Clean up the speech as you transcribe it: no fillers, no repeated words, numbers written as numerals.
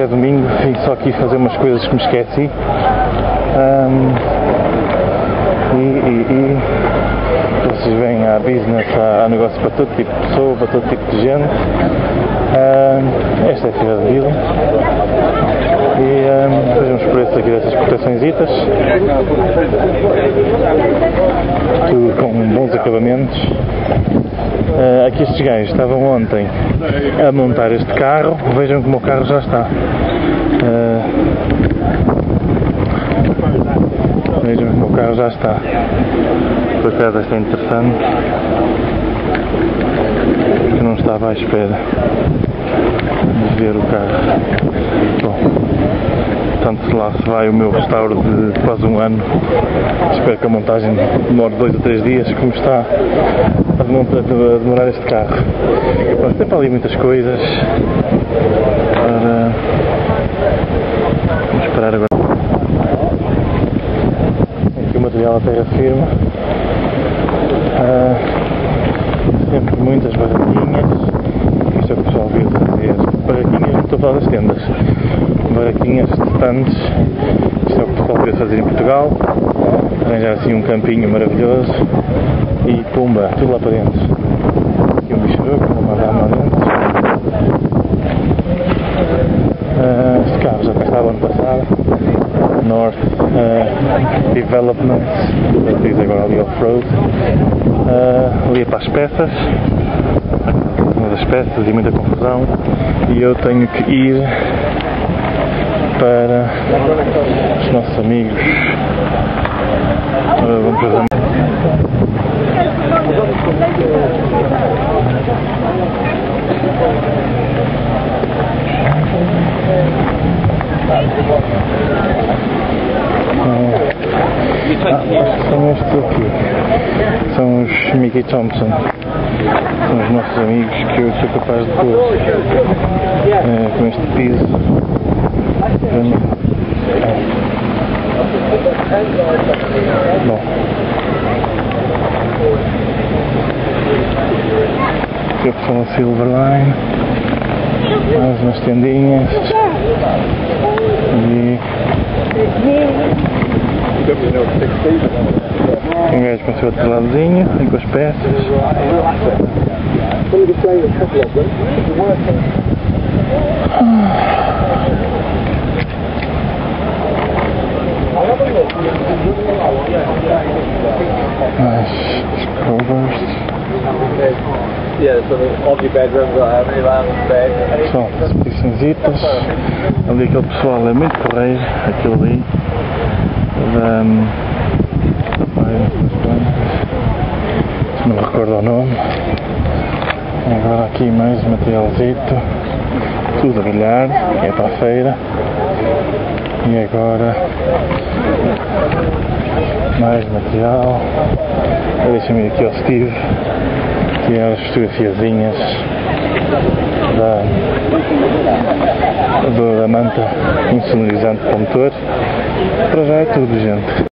domingo, vim só aqui fazer umas coisas que me esqueci. Vocês veem, há business, há negócio para todo tipo de pessoa, para todo tipo de gente. Esta é a cidade de Vila. E vejam os preços aqui dessas cotaçõezitas. Tudo com bons acabamentos. Aqui estes gajos estavam ontem a montar este carro. Vejam como o carro já está. Vejam como o carro já está. Por acaso esta é interessante. Eu não estava à espera de ver o carro. Bom, tanto lá se vai o meu restauro de quase um ano. Espero que a montagem demore 2 ou 3 dias, como está a demorar este carro. Bom, tem para ali muitas coisas. Vamos esperar agora. Aqui o material à terra firme. Sempre muitas barraquinhas. Isto é o que o pessoal viu dizer. Barraquinhas, não estou a falar das tendas. Barraquinhas, stands. Isto é o que o pessoal viu fazer em Portugal. Arranjar assim um campinho maravilhoso. E pumba, tudo lá para dentro. Aqui um bicharoco, uma madame lá dentro. Este carro já cá estava ano passado. North Development, diz agora ali off-road. Ali é para as peças, uma das peças e muita confusão, e eu tenho que ir para os nossos amigos. Vamos fazer são estes aqui, são os Mickey Thompson, são os nossos amigos que eu sou capaz de pôr com este piso. Bom, aqui são a Silverline, mais umas tendinhas e um gajo com o seu outro ladozinho e com as peças. Mais covers. São as petiçõezitas. Ali aquele pessoal é muito porreiro, aquilo ali. Não me recordo o nome. Agora aqui mais materialzito, tudo a brilhar, é para a feira. E agora mais material. Deixa-me ir aqui ao Steve tirar as fotografiazinhas da manta insonorizante para o motor. Para já é tudo, gente.